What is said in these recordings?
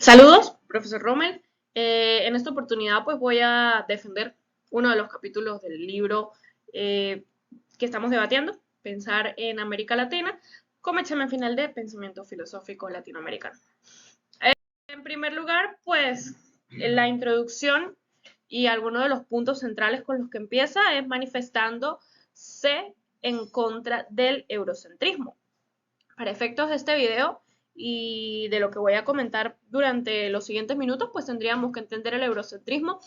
Saludos, profesor Rommel. En esta oportunidad pues voy a defender uno de los capítulos del libro que estamos debatiendo, Pensar en América Latina, como examen final de pensamiento filosófico latinoamericano. En primer lugar, pues la introducción y algunos de los puntos centrales con los que empieza es manifestándose en contra del eurocentrismo. Para efectos de este video y de lo que voy a comentar durante los siguientes minutos, pues tendríamos que entender el eurocentrismo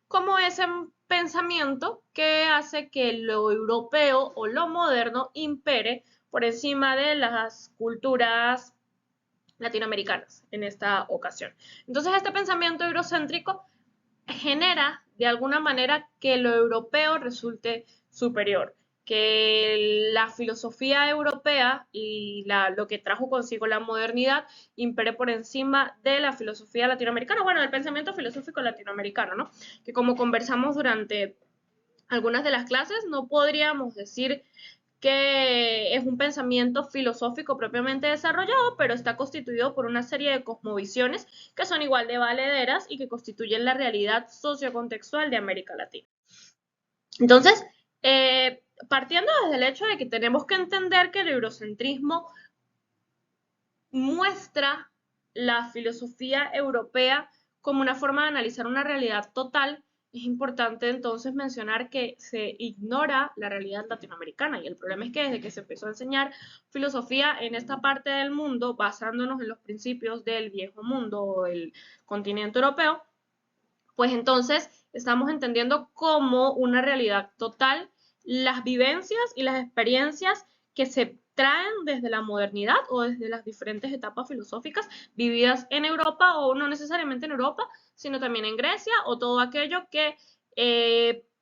como ese pensamiento que hace que lo europeo o lo moderno impere por encima de las culturas latinoamericanas en esta ocasión. Entonces, este pensamiento eurocéntrico genera de alguna manera que lo europeo resulte superior, que la filosofía europea y lo que trajo consigo la modernidad impere por encima de la filosofía latinoamericana, bueno, del pensamiento filosófico latinoamericano, ¿no? Que como conversamos durante algunas de las clases, no podríamos decir que es un pensamiento filosófico propiamente desarrollado, pero está constituido por una serie de cosmovisiones que son igual de valederas y que constituyen la realidad sociocontextual de América Latina. Entonces, partiendo desde el hecho de que tenemos que entender que el eurocentrismo muestra la filosofía europea como una forma de analizar una realidad total, es importante entonces mencionar que se ignora la realidad latinoamericana y el problema es que desde que se empezó a enseñar filosofía en esta parte del mundo, basándonos en los principios del viejo mundo o el continente europeo, pues entonces estamos entendiendo como una realidad total las vivencias y las experiencias que se traen desde la modernidad o desde las diferentes etapas filosóficas vividas en Europa o no necesariamente en Europa, sino también en Grecia o todo aquello que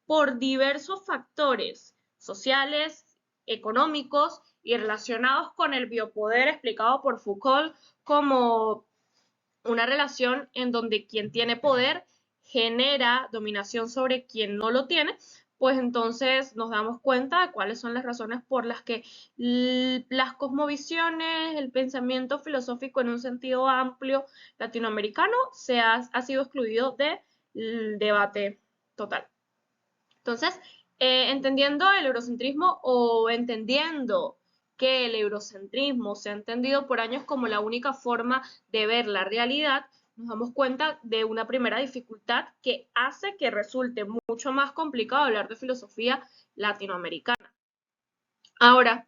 por diversos factores sociales, económicos y relacionados con el biopoder explicado por Foucault como una relación en donde quien tiene poder genera dominación sobre quien no lo tiene, pues entonces nos damos cuenta de cuáles son las razones por las que las cosmovisiones, el pensamiento filosófico en un sentido amplio latinoamericano ha sido excluido del debate total. Entonces, entendiendo el eurocentrismo o entendiendo que el eurocentrismo se ha entendido por años como la única forma de ver la realidad, nos damos cuenta de una primera dificultad que hace que resulte mucho más complicado hablar de filosofía latinoamericana. Ahora,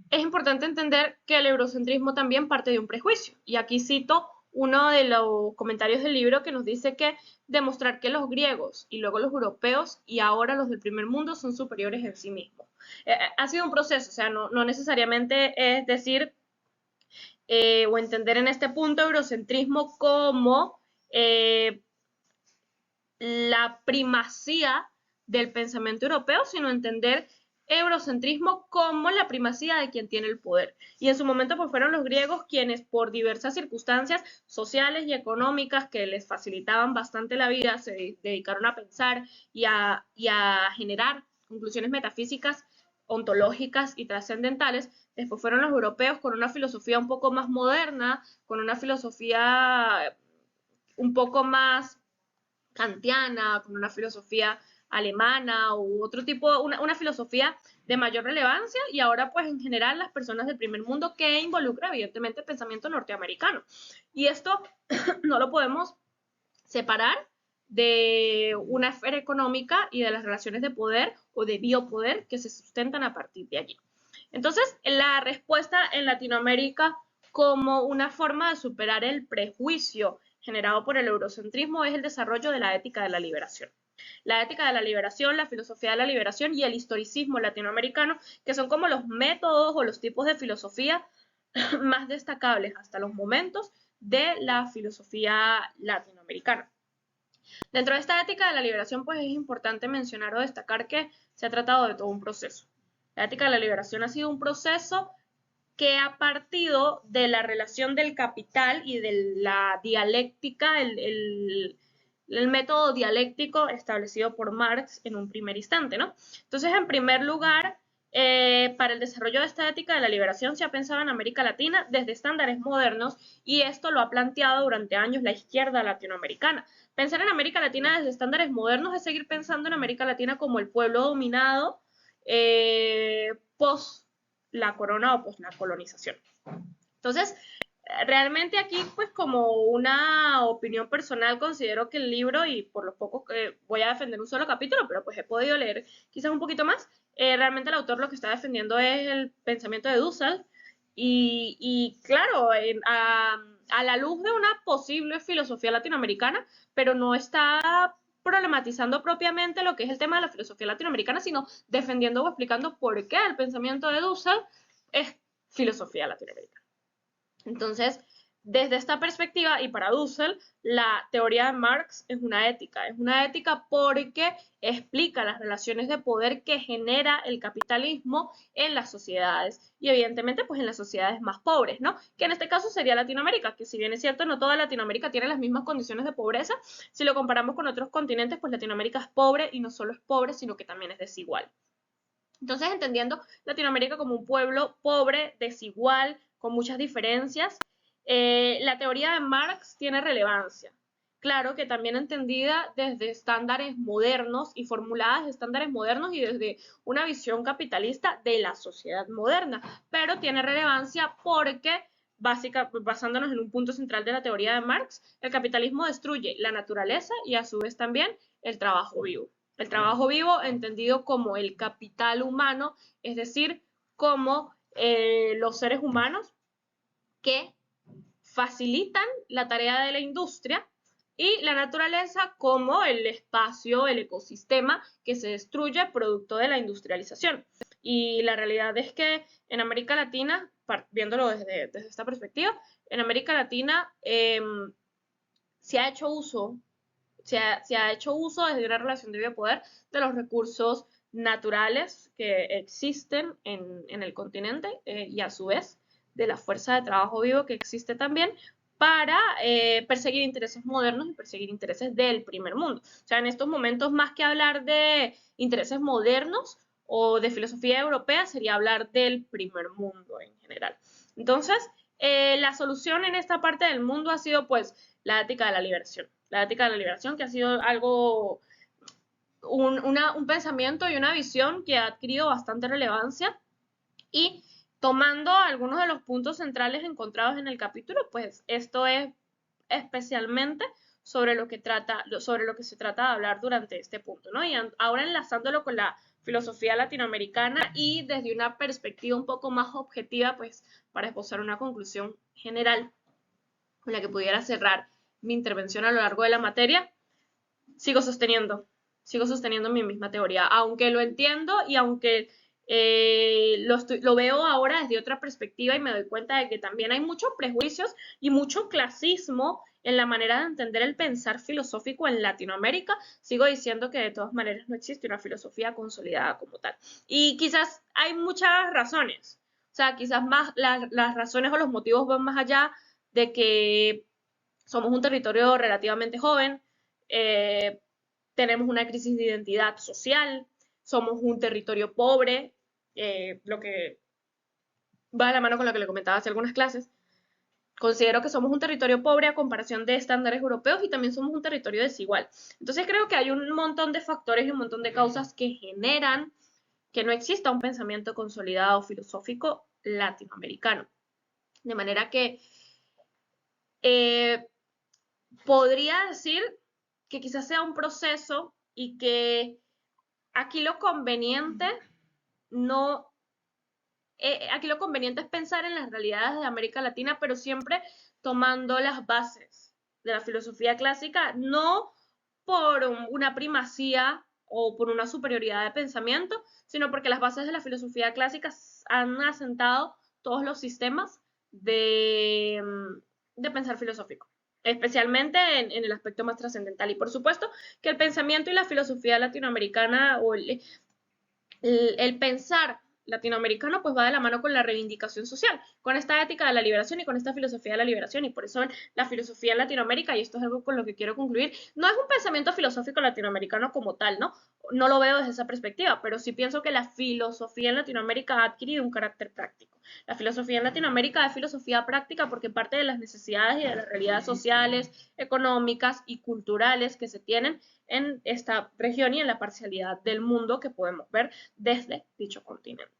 es importante entender que el eurocentrismo también parte de un prejuicio, y aquí cito uno de los comentarios del libro que nos dice que demostrar que los griegos y luego los europeos y ahora los del primer mundo son superiores en sí mismos. Ha sido un proceso, o sea, no necesariamente es decir o entender en este punto eurocentrismo como la primacía del pensamiento europeo, sino entender eurocentrismo como la primacía de quien tiene el poder. Y en su momento pues fueron los griegos quienes por diversas circunstancias sociales y económicas que les facilitaban bastante la vida, se dedicaron a pensar y a generar conclusiones metafísicas, ontológicas y trascendentales. Después fueron los europeos con una filosofía un poco más moderna, con una filosofía un poco más kantiana, con una filosofía alemana u otro tipo, una filosofía de mayor relevancia y ahora pues en general las personas del primer mundo que involucra evidentemente el pensamiento norteamericano. Y esto no lo podemos separar de una esfera económica y de las relaciones de poder o de biopoder que se sustentan a partir de allí. Entonces, la respuesta en Latinoamérica como una forma de superar el prejuicio generado por el eurocentrismo es el desarrollo de la ética de la liberación. La ética de la liberación, la filosofía de la liberación y el historicismo latinoamericano, que son como los métodos o los tipos de filosofía más destacables hasta los momentos de la filosofía latinoamericana. Dentro de esta ética de la liberación, pues es importante mencionar o destacar que se ha tratado de todo un proceso. La ética de la liberación ha sido un proceso que ha partido de la relación del capital y de la dialéctica, el método dialéctico establecido por Marx en un primer instante, ¿no? Entonces, en primer lugar, Para el desarrollo de esta ética de la liberación se ha pensado en América Latina desde estándares modernos y esto lo ha planteado durante años la izquierda latinoamericana. Pensar en América Latina desde estándares modernos es seguir pensando en América Latina como el pueblo dominado post la corona o post la colonización. Entonces, realmente aquí, pues como una opinión personal, considero que el libro, y por lo poco que voy a defender un solo capítulo, pero pues he podido leer quizás un poquito más, realmente el autor lo que está defendiendo es el pensamiento de Dussel, y claro, a la luz de una posible filosofía latinoamericana, pero no está problematizando propiamente lo que es el tema de la filosofía latinoamericana, sino defendiendo o explicando por qué el pensamiento de Dussel es filosofía latinoamericana. Entonces, desde esta perspectiva y para Dussel, la teoría de Marx es una ética porque explica las relaciones de poder que genera el capitalismo en las sociedades y evidentemente pues en las sociedades más pobres, ¿no? Que en este caso sería Latinoamérica, que si bien es cierto no toda Latinoamérica tiene las mismas condiciones de pobreza, si lo comparamos con otros continentes pues Latinoamérica es pobre y no solo es pobre, sino que también es desigual. Entonces, entendiendo Latinoamérica como un pueblo pobre, desigual, con muchas diferencias, la teoría de Marx tiene relevancia. Claro que también entendida desde estándares modernos y formuladas de estándares modernos y desde una visión capitalista de la sociedad moderna, pero tiene relevancia porque basándonos en un punto central de la teoría de Marx, el capitalismo destruye la naturaleza y a su vez también el trabajo vivo. El trabajo vivo entendido como el capital humano, es decir, como los seres humanos que facilitan la tarea de la industria y la naturaleza como el espacio, el ecosistema que se destruye producto de la industrialización. Y la realidad es que en América Latina, viéndolo desde esta perspectiva, en América Latina se ha hecho uso se ha hecho uso desde una relación de biopoder de los recursos naturales que existen en el continente y a su vez de la fuerza de trabajo vivo que existe también para perseguir intereses modernos y perseguir intereses del primer mundo. O sea, en estos momentos, más que hablar de intereses modernos o de filosofía europea, sería hablar del primer mundo en general. Entonces, la solución en esta parte del mundo ha sido pues la ética de la liberación. La ética de la liberación que ha sido algo, un pensamiento y una visión que ha adquirido bastante relevancia y tomando algunos de los puntos centrales encontrados en el capítulo, pues esto es especialmente sobre lo que se trata de hablar durante este punto, ¿no? Y ahora enlazándolo con la filosofía latinoamericana y desde una perspectiva un poco más objetiva, pues para esbozar una conclusión general con la que pudiera cerrar mi intervención a lo largo de la materia, sigo sosteniendo mi misma teoría, aunque lo entiendo y aunque lo veo ahora desde otra perspectiva y me doy cuenta de que también hay muchos prejuicios y mucho clasismo en la manera de entender el pensar filosófico en Latinoamérica, sigo diciendo que de todas maneras no existe una filosofía consolidada como tal. Y quizás hay muchas razones, o sea, quizás más las razones o los motivos van más allá de que somos un territorio relativamente joven, eh, tenemos una crisis de identidad social, somos un territorio pobre, lo que va de la mano con lo que le comentaba hace algunas clases. Considero que somos un territorio pobre a comparación de estándares europeos y también somos un territorio desigual. Entonces creo que hay un montón de factores y un montón de causas que generan que no exista un pensamiento consolidado filosófico latinoamericano. De manera que eh, podría decir que quizás sea un proceso y que aquí lo conveniente no, aquí lo conveniente es pensar en las realidades de América Latina, pero siempre tomando las bases de la filosofía clásica, no por una primacía o por una superioridad de pensamiento, sino porque las bases de la filosofía clásica han asentado todos los sistemas de pensar filosófico, especialmente en el aspecto más trascendental. Y por supuesto que el pensamiento y la filosofía latinoamericana o el pensar latinoamericano pues va de la mano con la reivindicación social, con esta ética de la liberación y con esta filosofía de la liberación, y por eso la filosofía en Latinoamérica, y esto es algo con lo que quiero concluir, no es un pensamiento filosófico latinoamericano como tal, ¿no? No lo veo desde esa perspectiva, pero sí pienso que la filosofía en Latinoamérica ha adquirido un carácter práctico. La filosofía en Latinoamérica es filosofía práctica porque parte de las necesidades y de las realidades sociales, económicas y culturales que se tienen en esta región y en la parcialidad del mundo que podemos ver desde dicho continente.